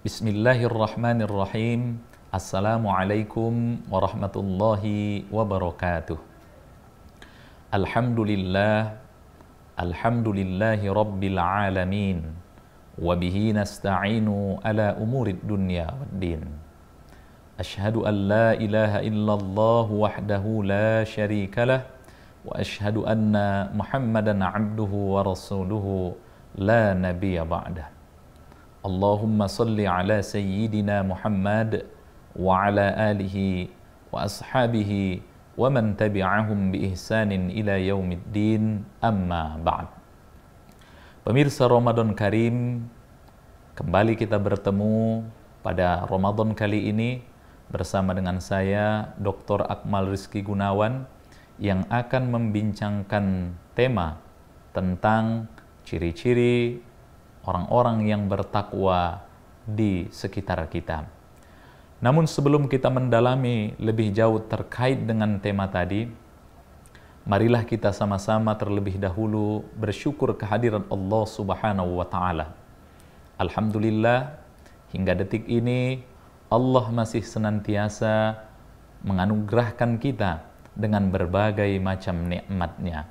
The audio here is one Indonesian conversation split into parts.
Bismillahirrahmanirrahim. Assalamualaikum warahmatullahi wabarakatuh. Alhamdulillah, alhamdulillahi rabbil alamin. Wabihi nasta'inu ala umurid dunya waddin. Ashhadu an la ilaha illallah wahdahu la syarikalah. Wa ashhadu anna Muhammadan abduhu wa rasuluhu la nabiyya ba'dah. Allahumma salli ala sayyidina Muhammad wa ala alihi wa ashabihi wa man tabi'ahum bi ihsanin ila yaumiddin, amma ba'd. Pemirsa Ramadan Karim, kembali kita bertemu pada Ramadan kali ini bersama dengan saya Dr. Akmal Rizky Gunawan yang akan membincangkan tema tentang ciri-ciri orang-orang yang bertakwa di sekitar kita. Namun sebelum kita mendalami lebih jauh terkait dengan tema tadi, marilah kita sama-sama terlebih dahulu bersyukur kehadiran Allah Subhanahu wa Ta'ala. Alhamdulillah, hingga detik ini Allah masih senantiasa menganugerahkan kita dengan berbagai macam nikmat-Nya,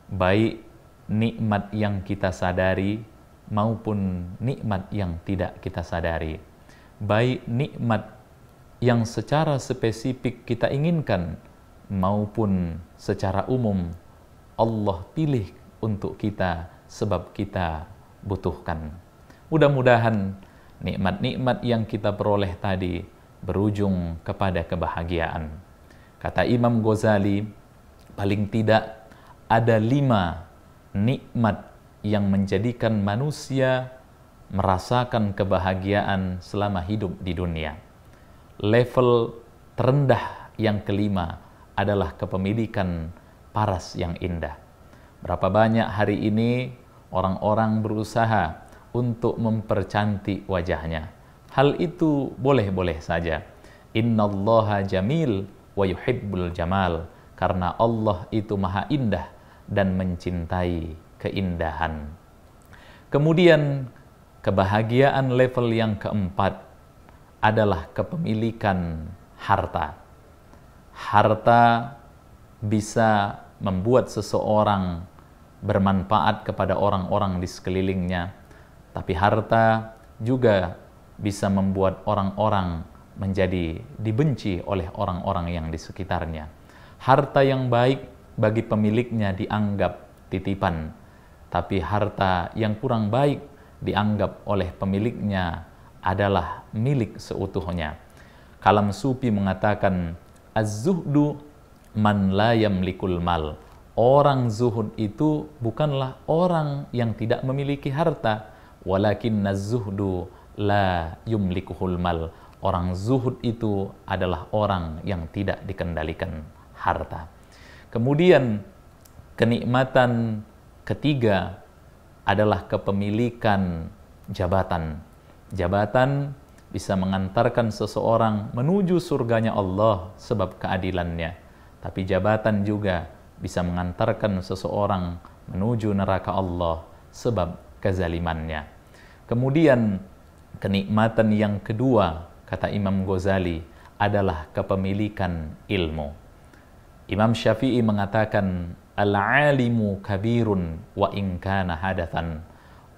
baik nikmat yang kita sadari maupun nikmat yang tidak kita sadari, baik nikmat yang secara spesifik kita inginkan maupun secara umum Allah pilih untuk kita sebab kita butuhkan. Mudah-mudahan nikmat-nikmat yang kita peroleh tadi berujung kepada kebahagiaan. Kata Imam Ghazali, paling tidak ada 5 nikmat yang menjadikan manusia merasakan kebahagiaan selama hidup di dunia. Level terendah yang kelima adalah kepemilikan paras yang indah. Berapa banyak hari ini orang-orang berusaha untuk mempercantik wajahnya. Hal itu boleh-boleh saja. Innallaha jamil wa yuhibbul jamal. Karena Allah itu maha indah dan mencintai keindahan. Kemudian kebahagiaan level yang keempat adalah kepemilikan harta. Harta bisa membuat seseorang bermanfaat kepada orang-orang di sekelilingnya, tapi harta juga bisa membuat orang-orang menjadi dibenci oleh orang-orang yang di sekitarnya. Harta yang baik bagi pemiliknya dianggap titipan, tapi harta yang kurang baik dianggap oleh pemiliknya adalah milik seutuhnya. Kalam Sufi mengatakan, az-zuhdu man la yamlikul mal. Orang zuhud itu bukanlah orang yang tidak memiliki harta, walakin az-zuhdu la yumlikuhul mal. Orang zuhud itu adalah orang yang tidak dikendalikan harta. Kemudian kenikmatan ketiga adalah kepemilikan jabatan. Jabatan bisa mengantarkan seseorang menuju surganya Allah sebab keadilannya. Tapi jabatan juga bisa mengantarkan seseorang menuju neraka Allah sebab kezalimannya. Kemudian kenikmatan yang kedua, kata Imam Ghazali, adalah kepemilikan ilmu. Imam Syafi'i mengatakan, al-alimu kabirun wa in kana hadatsan.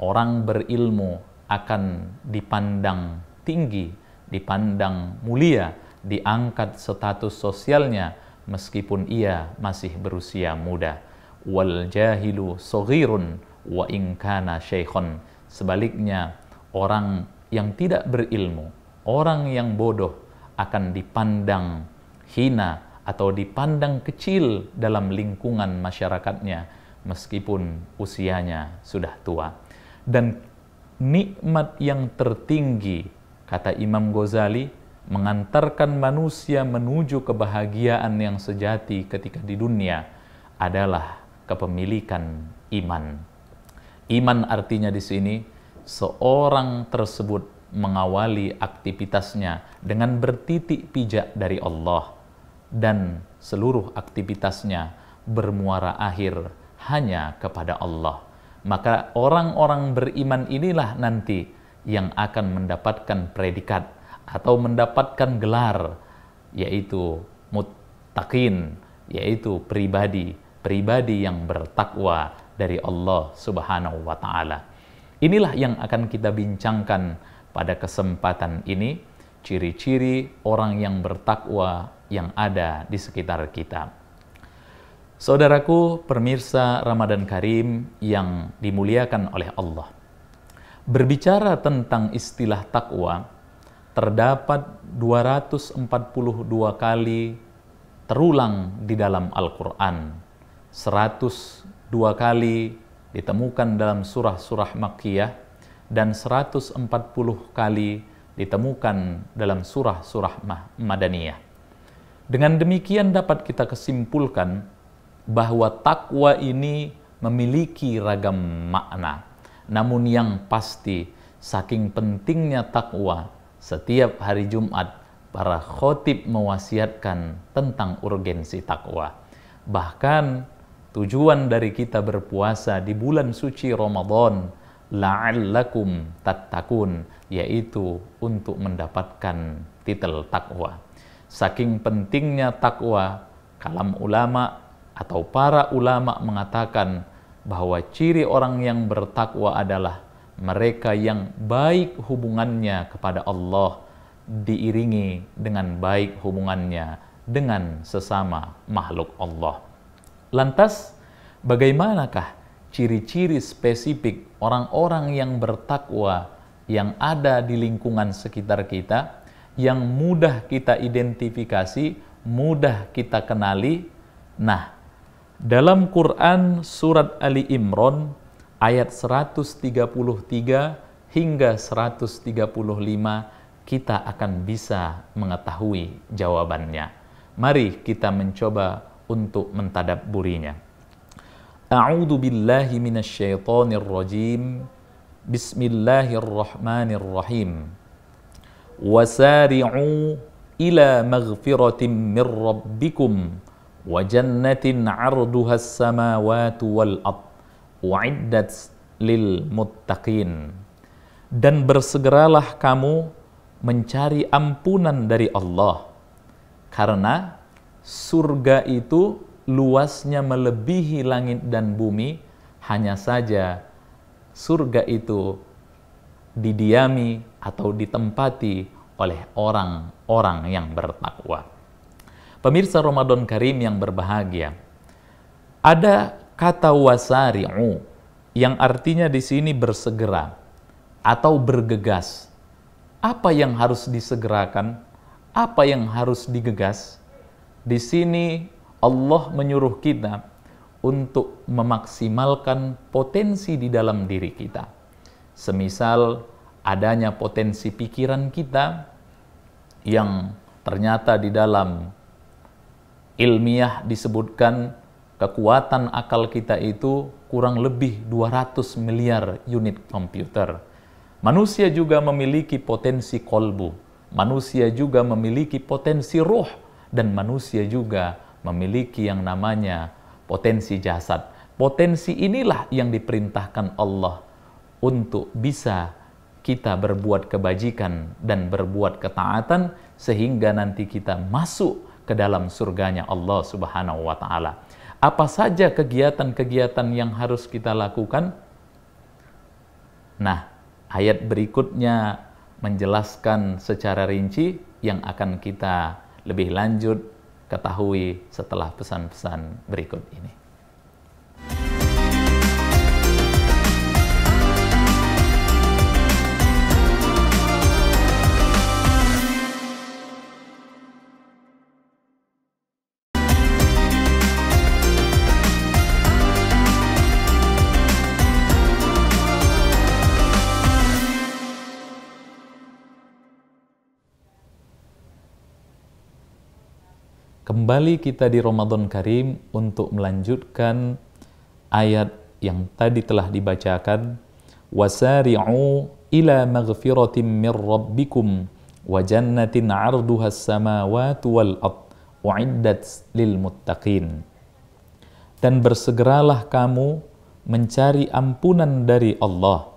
Orang berilmu akan dipandang tinggi, dipandang mulia, diangkat status sosialnya meskipun ia masih berusia muda. Wal jahilu shaghirun wa in kana syaikhun. Sebaliknya, orang yang tidak berilmu, orang yang bodoh akan dipandang hina atau dipandang kecil dalam lingkungan masyarakatnya meskipun usianya sudah tua. Dan nikmat yang tertinggi, kata Imam Ghazali, mengantarkan manusia menuju kebahagiaan yang sejati ketika di dunia adalah kepemilikan iman. Iman artinya di sini seorang tersebut mengawali aktivitasnya dengan bertitik pijak dari Allah, dan seluruh aktivitasnya bermuara akhir hanya kepada Allah. Maka orang-orang beriman inilah nanti yang akan mendapatkan predikat atau mendapatkan gelar, yaitu muttaqin, yaitu pribadi yang bertakwa dari Allah Subhanahu wa Ta'ala. Inilah yang akan kita bincangkan pada kesempatan ini, ciri-ciri orang yang bertakwa yang ada di sekitar kita. Saudaraku, pemirsa Ramadan Karim yang dimuliakan oleh Allah. Berbicara tentang istilah takwa, terdapat 242 kali terulang di dalam Al-Quran. 102 kali ditemukan dalam surah-surah Makkiyah dan 140 kali ditemukan dalam surah-surah Madaniyah. Dengan demikian dapat kita kesimpulkan bahwa takwa ini memiliki ragam makna. Namun yang pasti, saking pentingnya takwa, setiap hari Jumat para khotib mewasiatkan tentang urgensi takwa. Bahkan tujuan dari kita berpuasa di bulan suci Ramadan, la'allakum tattaqun, yaitu untuk mendapatkan titel takwa. Saking pentingnya takwa, kalam ulama atau para ulama mengatakan bahwa ciri orang yang bertakwa adalah mereka yang baik hubungannya kepada Allah diiringi dengan baik hubungannya dengan sesama makhluk Allah. Lantas, bagaimanakah ciri-ciri spesifik orang-orang yang bertakwa yang ada di lingkungan sekitar kita, yang mudah kita identifikasi, mudah kita kenali? Nah, dalam Quran surat Ali Imran ayat 133 hingga 135 kita akan bisa mengetahui jawabannya. Mari kita mencoba untuk mentadabburinya. A'udzu billahi minasyaitonir rajim. Bismillahirrahmanirrahim. Wasari'u ila maghfiratin mir rabbikum wa jannatin 'arduhas samawati wal ard u'iddat lil muttaqin. Dan bersegeralah kamu mencari ampunan dari Allah, karena surga itu luasnya melebihi langit dan bumi. Hanya saja surga itu didiami atau ditempati oleh orang-orang yang bertakwa. Pemirsa Ramadan Karim yang berbahagia, ada kata wasari'u yang artinya di sini bersegera atau bergegas. Apa yang harus disegerakan? Apa yang harus digegas? Di sini Allah menyuruh kita untuk memaksimalkan potensi di dalam diri kita. Semisal adanya potensi pikiran kita yang ternyata di dalam ilmiah disebutkan kekuatan akal kita itu kurang lebih 200 miliar unit komputer. Manusia juga memiliki potensi kolbu, manusia juga memiliki potensi ruh, dan manusia juga memiliki yang namanya potensi jasad. Potensi inilah yang diperintahkan Allah untuk bisa kita berbuat kebajikan dan berbuat ketaatan sehingga nanti kita masuk ke dalam surganya Allah Subhanahu wa Ta'ala. Apa saja kegiatan-kegiatan yang harus kita lakukan? Nah, ayat berikutnya menjelaskan secara rinci yang akan kita lebih lanjut ketahui setelah pesan-pesan berikut ini. Kembali kita di Ramadan Karim untuk melanjutkan ayat yang tadi telah dibacakan. Wasari'u ila maghfiratin mir rabbikum wa jannatin 'arduhas samawati wal ard u'iddat lil muttaqin. Dan bersegeralah kamu mencari ampunan dari Allah,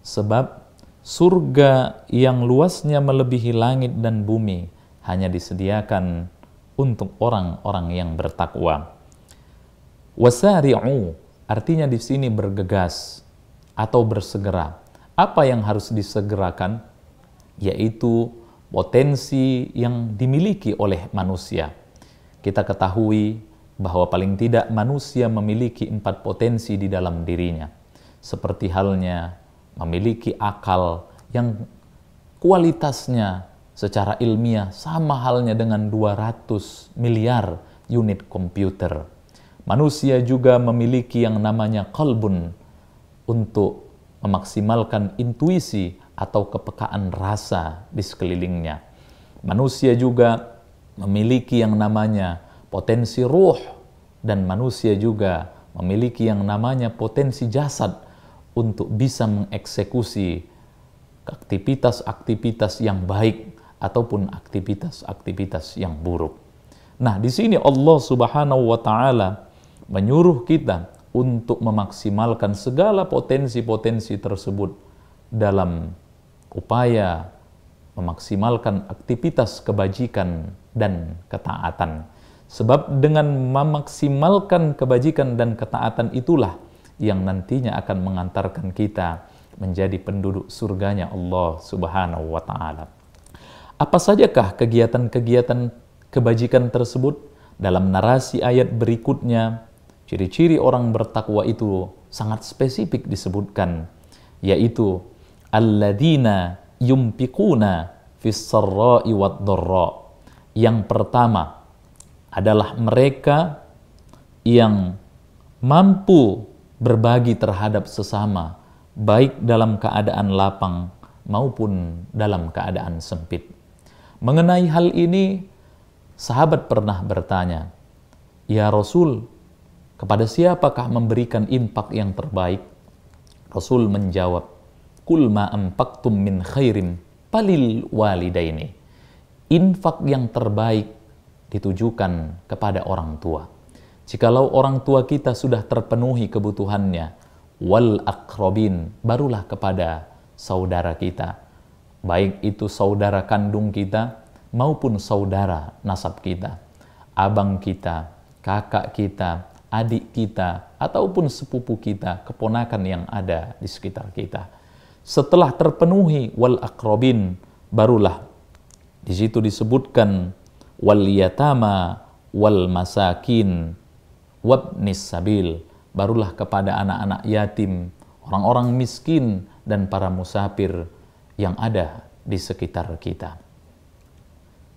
sebab surga yang luasnya melebihi langit dan bumi hanya disediakan untuk orang-orang yang bertakwa. Wasari'u artinya di sini bergegas atau bersegera. Apa yang harus disegerakan? Yaitu potensi yang dimiliki oleh manusia. Kita ketahui bahwa paling tidak manusia memiliki 4 potensi di dalam dirinya. Seperti halnya memiliki akal yang kualitasnya secara ilmiah sama halnya dengan 200 miliar unit komputer. Manusia juga memiliki yang namanya qalbun untuk memaksimalkan intuisi atau kepekaan rasa di sekelilingnya. Manusia juga memiliki yang namanya potensi ruh, dan manusia juga memiliki yang namanya potensi jasad untuk bisa mengeksekusi aktivitas-aktivitas yang baik ataupun aktivitas-aktivitas yang buruk. Nah, di sini Allah Subhanahu wa taala menyuruh kita untuk memaksimalkan segala potensi-potensi tersebut dalam upaya memaksimalkan aktivitas kebajikan dan ketaatan. Sebab dengan memaksimalkan kebajikan dan ketaatan itulah yang nantinya akan mengantarkan kita menjadi penduduk surganya Allah Subhanahu wa taala. Apa sajakah kegiatan-kegiatan kebajikan tersebut? Dalam narasi ayat berikutnya, ciri-ciri orang bertakwa itu sangat spesifik disebutkan, yaitu alladzina yumpiquna fis sarra'i wad dharra. Yang pertama adalah mereka yang mampu berbagi terhadap sesama, baik dalam keadaan lapang maupun dalam keadaan sempit. Mengenai hal ini, sahabat pernah bertanya, "Ya Rasul, kepada siapakah memberikan infak yang terbaik?" Rasul menjawab, "Kul ma anfaqtum min khairin falil walidaini." Infak yang terbaik ditujukan kepada orang tua. Jikalau orang tua kita sudah terpenuhi kebutuhannya, wal aqrabin, barulah kepada saudara kita, baik itu saudara kandung kita maupun saudara nasab kita, abang kita, kakak kita, adik kita, ataupun sepupu kita, keponakan yang ada di sekitar kita. Setelah terpenuhi wal aqrabin, barulah di situ disebutkan wal yatama wal masakin wabnis sabil, barulah kepada anak-anak yatim, orang-orang miskin, dan para musafir yang ada di sekitar kita.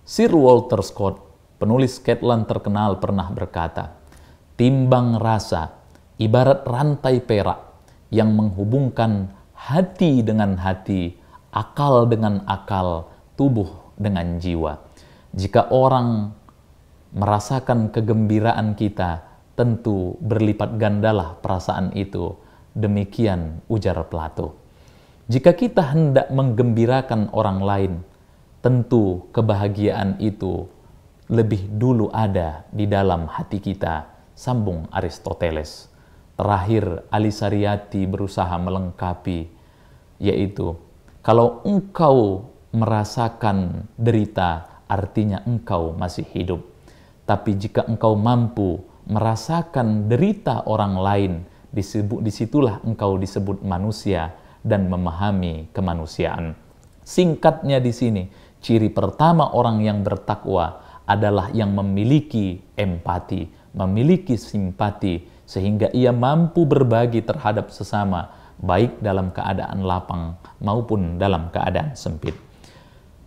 Sir Walter Scott, penulis Scotland terkenal, pernah berkata, "Timbang rasa ibarat rantai perak yang menghubungkan hati dengan hati, akal dengan akal, tubuh dengan jiwa. Jika orang merasakan kegembiraan kita, tentu berlipat gandalah perasaan itu." Demikian ujar Plato. Jika kita hendak menggembirakan orang lain, tentu kebahagiaan itu lebih dulu ada di dalam hati kita, sambung Aristoteles. Terakhir, Alisariati berusaha melengkapi, yaitu, kalau engkau merasakan derita, artinya engkau masih hidup. Tapi jika engkau mampu merasakan derita orang lain, disitulah engkau disebut manusia dan memahami kemanusiaan. Singkatnya di sini, ciri pertama orang yang bertakwa adalah yang memiliki empati, memiliki simpati, sehingga ia mampu berbagi terhadap sesama, baik dalam keadaan lapang maupun dalam keadaan sempit.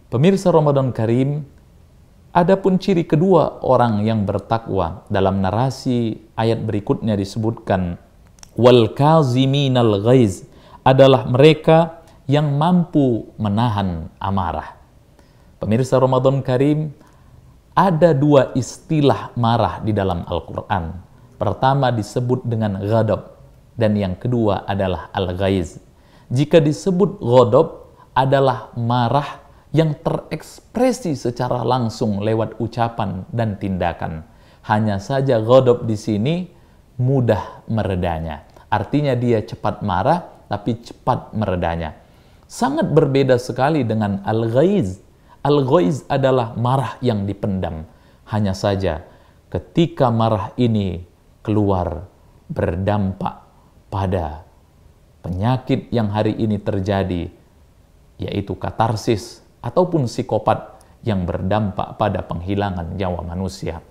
Pemirsa Ramadan Karim, adapun ciri kedua orang yang bertakwa, dalam narasi ayat berikutnya disebutkan wal kaziminal ghaiz, adalah mereka yang mampu menahan amarah. Pemirsa Ramadan Karim, ada 2 istilah marah di dalam Al-Quran. Pertama disebut dengan ghadab, dan yang kedua adalah al-ghaiz. Jika disebut ghadab adalah marah yang terekspresi secara langsung lewat ucapan dan tindakan. Hanya saja ghadab di sini mudah meredanya. Artinya dia cepat marah, tapi cepat meredanya. Sangat berbeda sekali dengan al-ghaiz. Al-ghaiz adalah marah yang dipendam. Hanya saja ketika marah ini keluar berdampak pada penyakit yang hari ini terjadi, yaitu katarsis ataupun psikopat yang berdampak pada penghilangan nyawa manusia.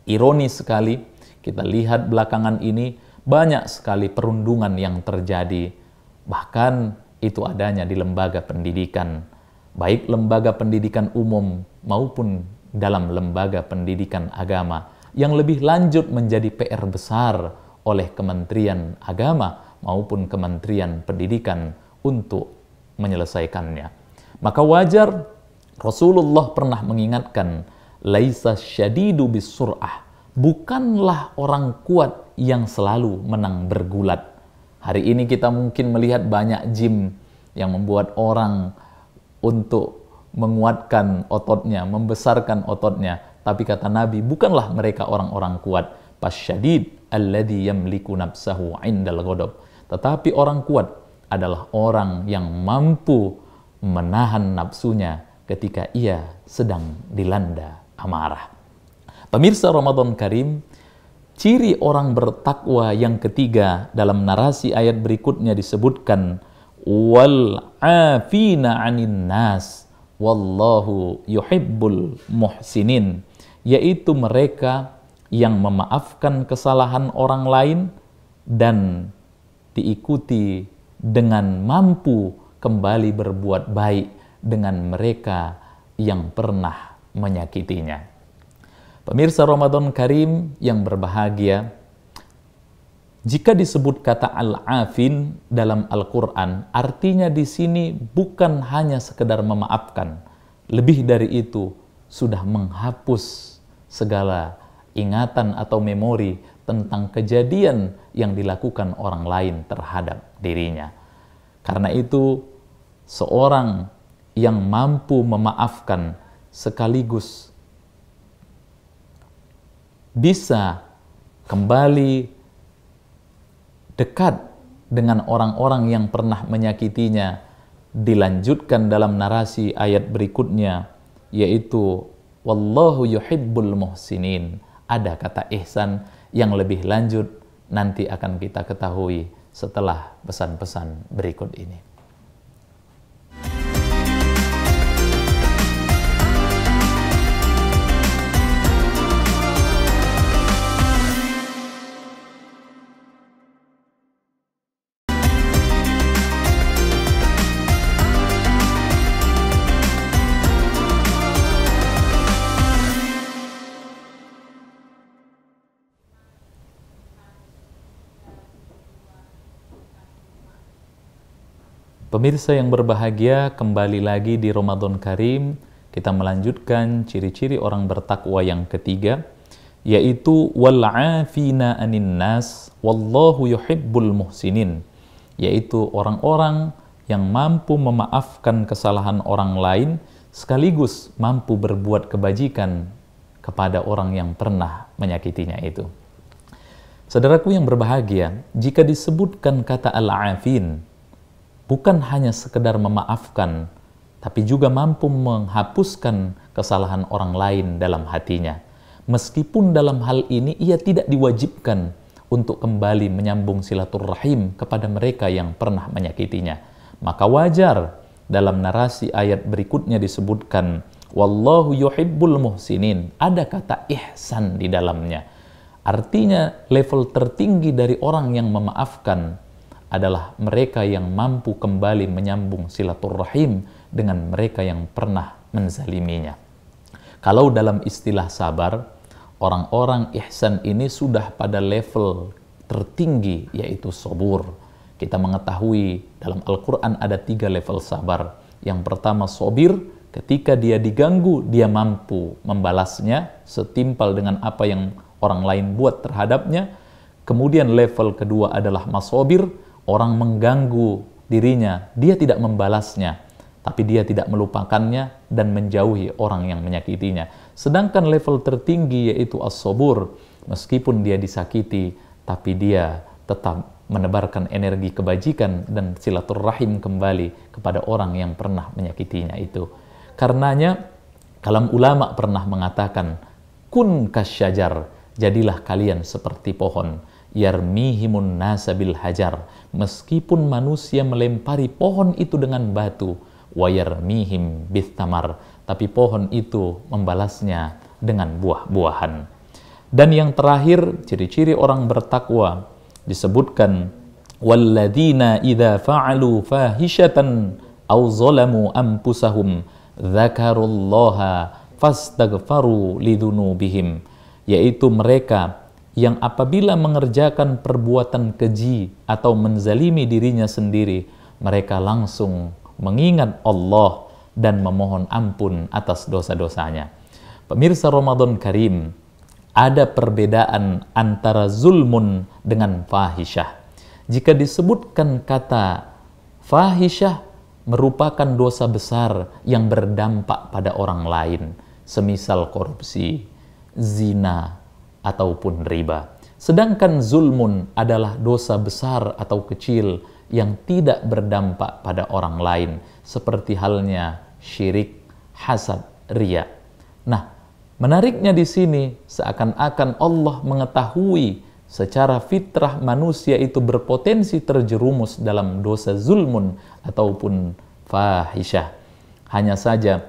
Ironis sekali, kita lihat belakangan ini banyak sekali perundungan yang terjadi, bahkan itu adanya di lembaga pendidikan, baik lembaga pendidikan umum maupun dalam lembaga pendidikan agama, yang lebih lanjut menjadi PR besar oleh Kementerian Agama maupun Kementerian Pendidikan untuk menyelesaikannya. Maka wajar Rasulullah pernah mengingatkan, laisa syadidu bisur'ah, bukanlah orang kuat yang selalu menang bergulat. Hari ini kita mungkin melihat banyak gym yang membuat orang untuk menguatkan ototnya, membesarkan ototnya. Tapi kata Nabi, bukanlah mereka orang-orang kuat. Fasyadid alladhi yamliku nafsahu indal ghadab. Tetapi orang kuat adalah orang yang mampu menahan nafsunya ketika ia sedang dilanda amarah. Pemirsa Ramadan Karim, ciri orang bertakwa yang ketiga dalam narasi ayat berikutnya disebutkan, wal afina 'anin nas wallahu yuhibbul muhsinin, yaitu mereka yang memaafkan kesalahan orang lain dan diikuti dengan mampu kembali berbuat baik dengan mereka yang pernah menyakitinya. Pemirsa Ramadan Karim yang berbahagia, jika disebut kata al-afin dalam Al-Quran, artinya di sini bukan hanya sekedar memaafkan. Lebih dari itu, sudah menghapus segala ingatan atau memori tentang kejadian yang dilakukan orang lain terhadap dirinya. Karena itu, seorang yang mampu memaafkan sekaligus bisa kembali dekat dengan orang-orang yang pernah menyakitinya, dilanjutkan dalam narasi ayat berikutnya, yaitu wallahu yuhibbul muhsinin. Ada kata ihsan yang lebih lanjut nanti akan kita ketahui setelah pesan-pesan berikut ini. Pemirsa yang berbahagia, kembali lagi di Ramadan Karim, kita melanjutkan ciri-ciri orang bertakwa yang ketiga, yaitu wal'afina anin nas wallahu yuhibbul muhsinin, yaitu orang-orang yang mampu memaafkan kesalahan orang lain sekaligus mampu berbuat kebajikan kepada orang yang pernah menyakitinya itu. Saudaraku yang berbahagia, jika disebutkan kata al-afin, bukan hanya sekedar memaafkan, tapi juga mampu menghapuskan kesalahan orang lain dalam hatinya. Meskipun dalam hal ini ia tidak diwajibkan untuk kembali menyambung silaturahim kepada mereka yang pernah menyakitinya. Maka wajar dalam narasi ayat berikutnya disebutkan, wallahu yuhibbul muhsinin. Ada kata ihsan di dalamnya. Artinya level tertinggi dari orang yang memaafkan adalah mereka yang mampu kembali menyambung silaturahim dengan mereka yang pernah menzaliminya. Kalau dalam istilah sabar, orang-orang ihsan ini sudah pada level tertinggi, yaitu sabur. Kita mengetahui dalam Al-Quran ada 3 level sabar. Yang pertama sobir, ketika dia diganggu, dia mampu membalasnya setimpal dengan apa yang orang lain buat terhadapnya. Kemudian level kedua adalah masobir, orang mengganggu dirinya, dia tidak membalasnya, tapi dia tidak melupakannya dan menjauhi orang yang menyakitinya. Sedangkan level tertinggi yaitu as-sabur, meskipun dia disakiti, tapi dia tetap menebarkan energi kebajikan dan silaturahim kembali kepada orang yang pernah menyakitinya itu. Karenanya kalam ulama pernah mengatakan, kun kasyajar, jadilah kalian seperti pohon, yarmihimun nasa bil hajar, meskipun manusia melempari pohon itu dengan batu, wa yarmihim bithamar, tapi pohon itu membalasnya dengan buah-buahan. Dan yang terakhir, ciri-ciri orang bertakwa disebutkan, walladzina idza fa'alu fahishatan aw zalamu anfusahum dzakarullaha fastaghfaru lidzunubihim, yaitu mereka yang apabila mengerjakan perbuatan keji atau menzalimi dirinya sendiri, mereka langsung mengingat Allah dan memohon ampun atas dosa-dosanya. Pemirsa Ramadan Karim, ada perbedaan antara zulmun dengan fahisyah. Jika disebutkan kata fahisyah merupakan dosa besar yang berdampak pada orang lain, semisal korupsi, zina, ataupun riba. Sedangkan zulmun adalah dosa besar atau kecil yang tidak berdampak pada orang lain, seperti halnya syirik, hasad, riya. Nah, menariknya di sini seakan-akan Allah mengetahui secara fitrah manusia itu berpotensi terjerumus dalam dosa zulmun ataupun fahisyah. Hanya saja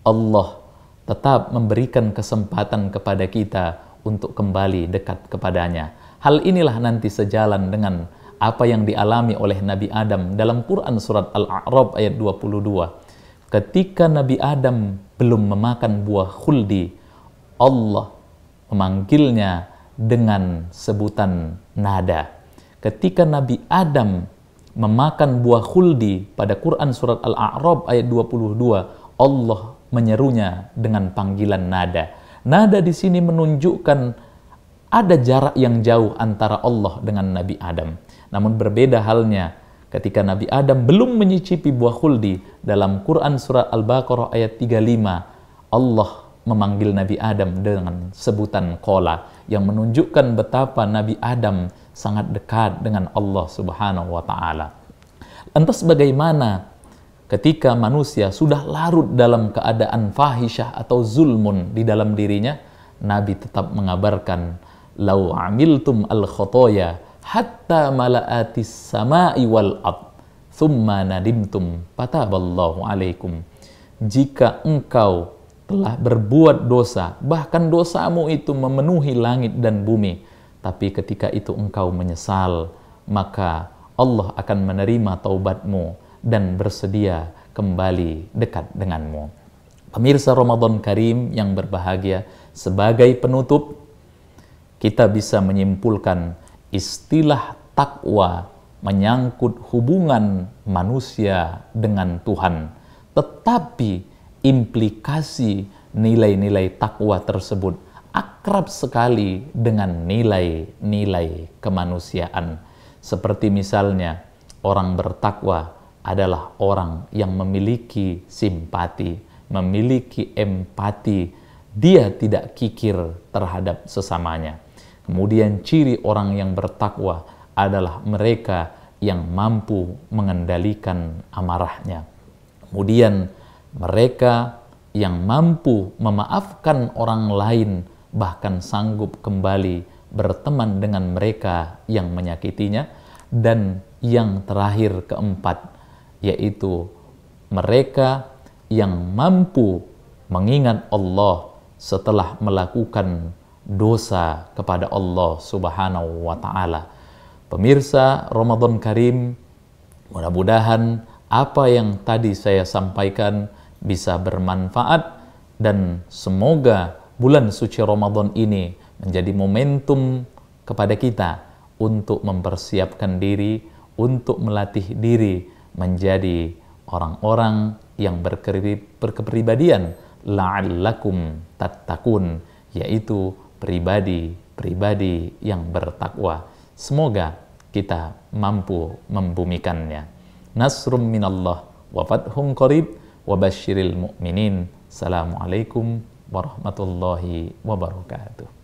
Allah tetap memberikan kesempatan kepada kita untuk kembali dekat kepadanya. Hal inilah nanti sejalan dengan apa yang dialami oleh Nabi Adam dalam Quran surat Al-A'raf ayat 22. Ketika Nabi Adam belum memakan buah khuldi, Allah memanggilnya dengan sebutan nada. Ketika Nabi Adam memakan buah khuldi pada Quran surat Al-A'raf ayat 22, Allah menyerunya dengan panggilan nada. Nada di sini menunjukkan ada jarak yang jauh antara Allah dengan Nabi Adam. Namun berbeda halnya ketika Nabi Adam belum menyicipi buah khuldi. Dalam Quran surat Al-Baqarah ayat 35, Allah memanggil Nabi Adam dengan sebutan qala, yang menunjukkan betapa Nabi Adam sangat dekat dengan Allah Subhanahu wa taala. Lantas bagaimana ketika manusia sudah larut dalam keadaan fahisyah atau zulmun di dalam dirinya? Nabi tetap mengabarkan, lau amiltum al-khotoya hatta mala'atis sama'i wal ard thumma nadimtum pataballahu alaikum. Jika engkau telah berbuat dosa, bahkan dosamu itu memenuhi langit dan bumi, tapi ketika itu engkau menyesal, maka Allah akan menerima taubatmu dan bersedia kembali dekat denganmu. Pemirsa Ramadan Karim yang berbahagia, sebagai penutup kita bisa menyimpulkan istilah takwa menyangkut hubungan manusia dengan Tuhan, tetapi implikasi nilai-nilai takwa tersebut akrab sekali dengan nilai-nilai kemanusiaan. Seperti misalnya, orang bertakwa adalah orang yang memiliki simpati, memiliki empati. Dia tidak kikir terhadap sesamanya. Kemudian ciri orang yang bertakwa adalah mereka yang mampu mengendalikan amarahnya. Kemudian mereka yang mampu memaafkan orang lain, bahkan sanggup kembali berteman dengan mereka yang menyakitinya. Dan yang terakhir keempat, yaitu mereka yang mampu mengingat Allah setelah melakukan dosa kepada Allah Subhanahu wa taala. Pemirsa Ramadan Karim, mudah-mudahan apa yang tadi saya sampaikan bisa bermanfaat, dan semoga bulan suci Ramadan ini menjadi momentum kepada kita untuk mempersiapkan diri, untuk melatih diri menjadi orang-orang yang berkepribadian la'allakum tattaqun, yaitu pribadi-pribadi yang bertakwa. Semoga kita mampu membumikannya. Nasrum minallah wa fathun qarib wa basyiril mu'minin. Assalamualaikum warahmatullahi wabarakatuh.